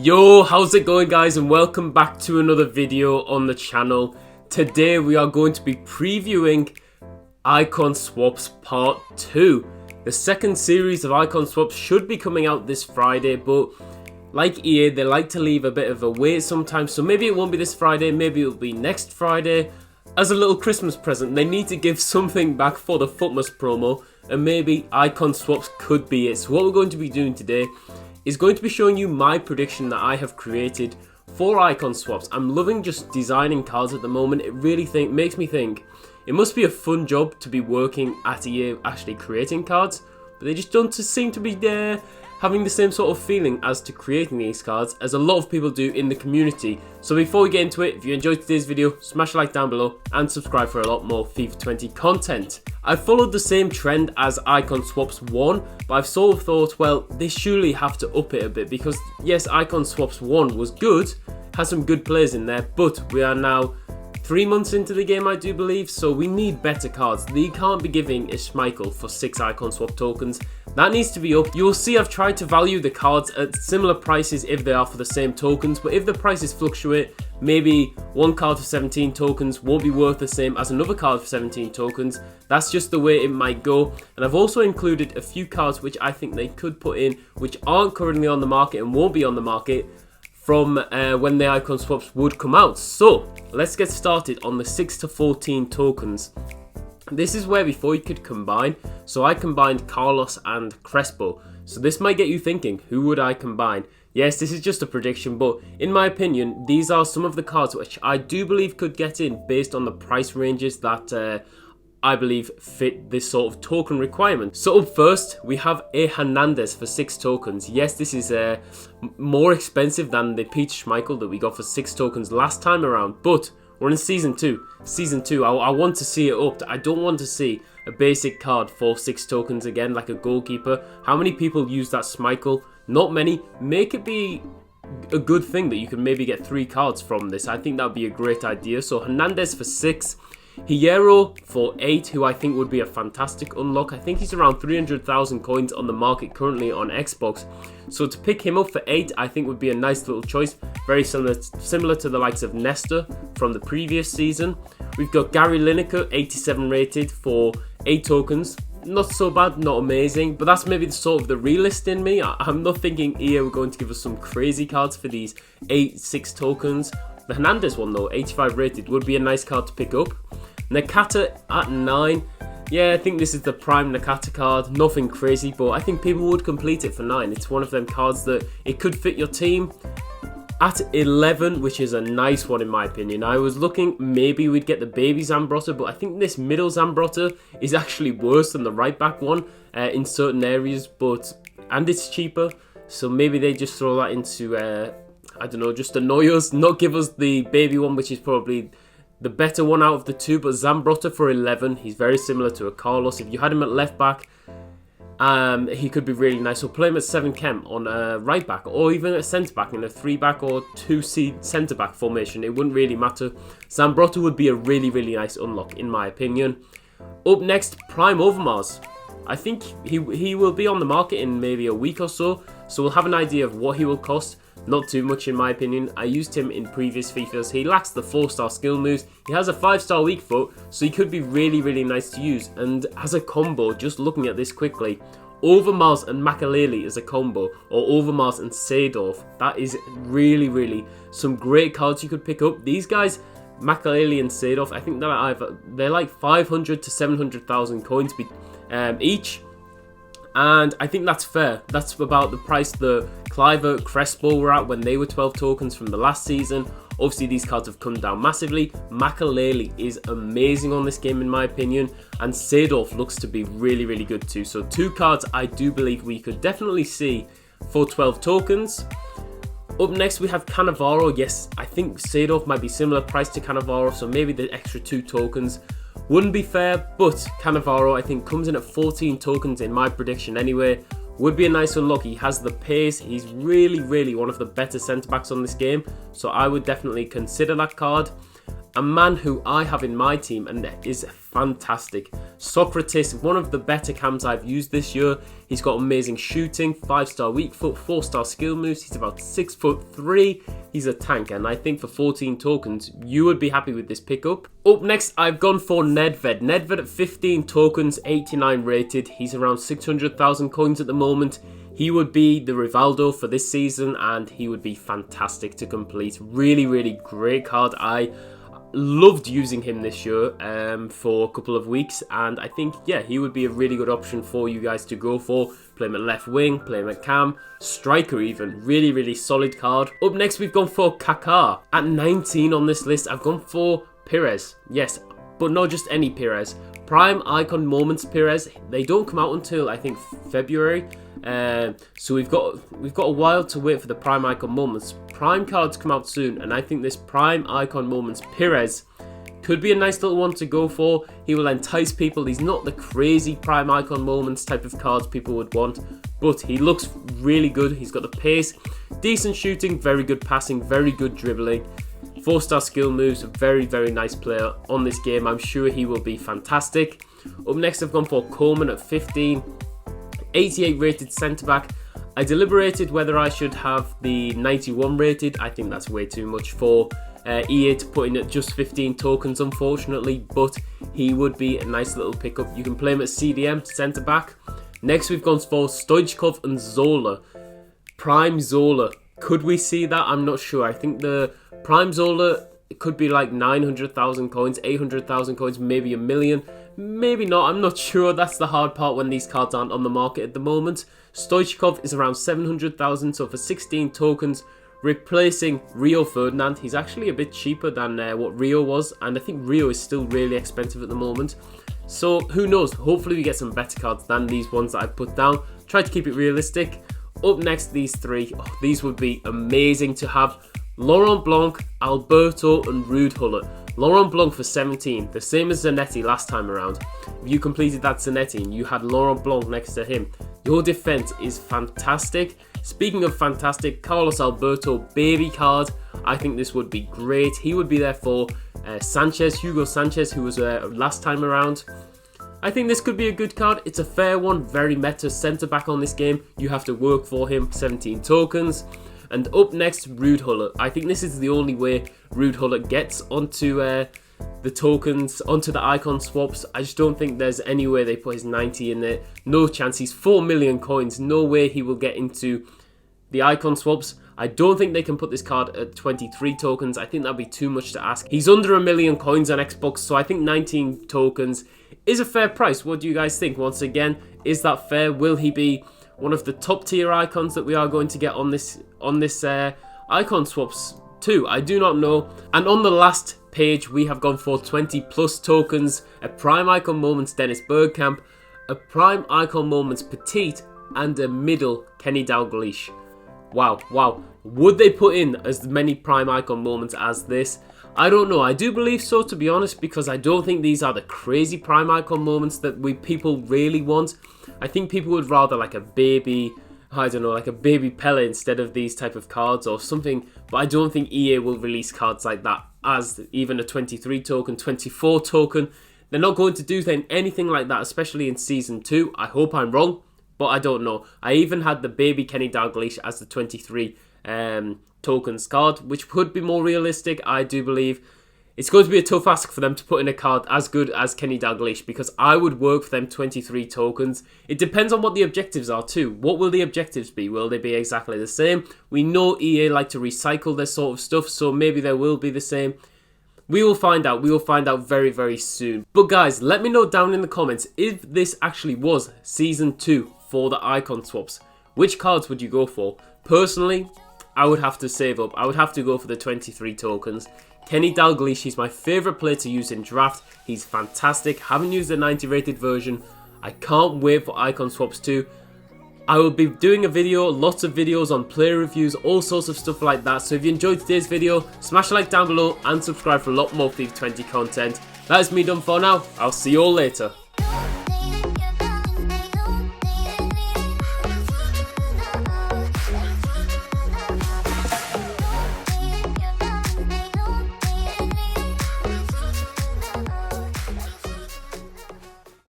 Yo, how's it going guys, and welcome back to another video on the channel. Today we are going to be previewing Icon Swaps Part 2. The second series of Icon Swaps should be coming out this Friday, but like EA, they like to leave a bit of a wait sometimes, so maybe it won't be this Friday, maybe it'll be next Friday. As a little Christmas present, they need to give something back for the Footmas promo, and maybe Icon Swaps could be it. So what we're going to be doing today is going to be showing you my prediction that I have created for Icon Swaps. I'm loving just designing cards at the moment. It really makes me think it must be a fun job to be working at EA actually creating cards, but they just don't seem to be having the same sort of feeling as to creating these cards as a lot of people do in the community. So before we get into it, if you enjoyed today's video, smash a like down below and subscribe for a lot more FIFA 20 content. I've followed the same trend as Icon Swaps 1, but I've sort of thought, well, they surely have to up it a bit because yes, Icon Swaps 1 was good, has some good players in there, but we are now 3 months into the game, I do believe, so we need better cards. They can't be giving a Schmeichel for 6 Icon Swap tokens. That needs to be up. You'll see I've tried to value the cards at similar prices if they are for the same tokens, but if the prices fluctuate, maybe one card for 17 tokens won't be worth the same as another card for 17 tokens. That's just the way it might go. And I've also included a few cards which I think they could put in, which aren't currently on the market and won't be on the market from when the Icon Swaps would come out. So let's get started on the 6 to 14 tokens. This is where before you could combine, so I combined Carlos and Crespo. So this might get you thinking, who would I combine? Yes, this is just a prediction, but in my opinion, these are some of the cards which I do believe could get in based on the price ranges that I believe fit this sort of token requirement. So up first, we have a Hernandez for 6 tokens. Yes, this is more expensive than the Peter Schmeichel that we got for 6 tokens last time around, but we're in Season 2. Season 2, I want to see it upped. I don't want to see a basic card for 6 tokens again, like a goalkeeper. How many people use that Schmeichel? Not many. Make it be a good thing that you can maybe get 3 cards from this. I think that would be a great idea. So Hernandez for 6. Hierro for 8, who I think would be a fantastic unlock. I think he's around 300,000 coins on the market currently on Xbox. So to pick him up for 8, I think would be a nice little choice. Very similar to the likes of Nesta from the previous season. We've got Gary Lineker, 87 rated for 8 tokens. Not so bad, not amazing, but that's maybe the sort of the realist in me. I'm not thinking EA were going to give us some crazy cards for these 6 tokens. The Hernandez one though, 85 rated, would be a nice card to pick up. Nakata at 9. Yeah, I think this is the prime Nakata card. Nothing crazy, but I think people would complete it for 9. It's one of them cards that it could fit your team. At 11, which is a nice one in my opinion. I was looking, maybe we'd get the baby Zambrotta, but I think this middle Zambrotta is actually worse than the right back one in certain areas, and it's cheaper. So maybe they just throw that into, I don't know, just annoy us, not give us the baby one, which is probably the better one out of the 2, but Zambrotta for 11, he's very similar to a Carlos. If you had him at left back, he could be really nice. So play him at 7 chem on a right back, or even at centre back in a 3 back or 2 centre back formation. It wouldn't really matter. Zambrotta would be a really, really nice unlock in my opinion. Up next, Prime Overmars. I think he will be on the market in maybe a week or so we'll have an idea of what he will cost. Not too much in my opinion. I used him in previous FIFAs. He lacks the 4-star skill moves. He has a 5-star weak foot, so he could be really, really nice to use. And as a combo, just looking at this quickly, Overmars and Makaleli as a combo, or Overmars and Seedorf, that is really, really some great cards you could pick up. These guys, Makaleli and Seedorf, I think they're like 500 to 700,000 coins each. And I think that's fair. That's about the price the Cliver, Crespo were at when they were 12 tokens from the last season. Obviously, these cards have come down massively. Makaleli is amazing on this game in my opinion. And Seedorf looks to be really, really good too. So 2 cards I do believe we could definitely see for 12 tokens. Up next, we have Cannavaro. Yes, I think Seedorf might be similar price to Cannavaro. So maybe the extra 2 tokens wouldn't be fair, but Cannavaro I think comes in at 14 tokens in my prediction anyway. Would be a nice unlock. He has the pace. He's really, really one of the better centre backs on this game. So I would definitely consider that card. a man who I have in my team and is fantastic. Socrates, one of the better cams I've used this year. He's got amazing shooting, 5-star weak foot, 4-star skill moves. He's about 6'3". He's a tank, and I think for 14 tokens, you would be happy with this pickup. Up next, I've gone for Nedved. Nedved at 15 tokens, 89 rated. He's around 600,000 coins at the moment. He would be the Rivaldo for this season, and he would be fantastic to complete. Really, really great card. I loved using him this year for a couple of weeks, and I think, yeah, he would be a really good option for you guys to go for. Play him at left wing, play him at cam, striker even. Really, really solid card. Up next, we've gone for Kaká. At 19 on this list, I've gone for Pires. Yes, but not just any Pires. Prime Icon Moments Pires. They don't come out until, I think, February. So we've got a while to wait for the Prime Icon Moments. Prime cards come out soon, and I think this Prime Icon Moments Pires could be a nice little one to go for. He will entice people. He's not the crazy Prime Icon Moments type of cards people would want, but he looks really good. He's got the pace, decent shooting, very good passing, very good dribbling, 4-star skill moves. Very, very nice player on this game. I'm sure he will be fantastic. Up next, I've gone for Coleman at 15. 88 rated centre back. I deliberated whether I should have the 91 rated. I think that's way too much for EA to put in at just 15 tokens, unfortunately, but he would be a nice little pickup. You can play him at CDM, centre back. Next, we've gone for Stoichkov and Zola. Prime Zola. Could we see that? I'm not sure. I think the Prime Zola, it could be like 900,000 coins, 800,000 coins, maybe a million. Maybe not, I'm not sure. That's the hard part when these cards aren't on the market at the moment. Stoichkov is around 700,000, so for 16 tokens, replacing Rio Ferdinand. He's actually a bit cheaper than what Rio was, and I think Rio is still really expensive at the moment. So who knows, hopefully we get some better cards than these ones that I've put down. Try to keep it realistic. Up next, these three. Oh, these would be amazing to have. Laurent Blanc, Alberto and Ruud Gullit. Laurent Blanc for 17, the same as Zanetti last time around. If you completed that Zanetti and you had Laurent Blanc next to him, your defense is fantastic. Speaking of fantastic, Carlos Alberto baby card. I think this would be great. He would be there for Hugo Sanchez, who was last time around. I think this could be a good card. It's a fair one, very meta centre back on this game. You have to work for him, 17 tokens. And up next, Ruud Gullit. I think this is the only way Ruud Gullit gets onto the tokens, onto the icon swaps. I just don't think there's any way they put his 90 in there. No chance. He's 4 million coins. No way he will get into the icon swaps. I don't think they can put this card at 23 tokens. I think that'd be too much to ask. He's under 1 million coins on Xbox, so I think 19 tokens is a fair price. What do you guys think? Once again, is that fair? Will he be one of the top tier icons that we are going to get on this icon swaps too? I do not know. And on the last page, we have gone for 20 plus tokens, a Prime Icon Moments Dennis Bergkamp, a Prime Icon Moments Petite, and a middle Kenny Dalglish. Wow. Would they put in as many Prime Icon Moments as this? I don't know. I do believe so, to be honest, because I don't think these are the crazy Prime Icon Moments that people really want. I think people would rather like a baby, I don't know, like a baby Pele instead of these type of cards or something. But I don't think EA will release cards like that as even a 23 token, 24 token. They're not going to do anything like that, especially in Season 2. I hope I'm wrong, but I don't know. I even had the baby Kenny Dalglish as the 23 tokens card, which could be more realistic. I do believe it's going to be a tough ask for them to put in a card as good as Kenny Dalglish, because I would work for them 23 tokens. It depends on what the objectives are too. What will the objectives be? Will they be exactly the same? We know EA like to recycle this sort of stuff, so maybe they will be the same. We will find out. We will find out very, very soon. But guys, let me know down in the comments if this actually was Season 2 for the icon swaps. Which cards would you go for? Personally, I would have to save up. I would have to go for the 23 tokens. Kenny Dalglish, he's my favourite player to use in draft. He's fantastic. Haven't used the 90 rated version. I can't wait for icon swaps too. I will be doing a video, lots of videos on player reviews, all sorts of stuff like that. So if you enjoyed today's video, smash a like down below and subscribe for a lot more FIFA 20 content. That is me done for now. I'll see you all later.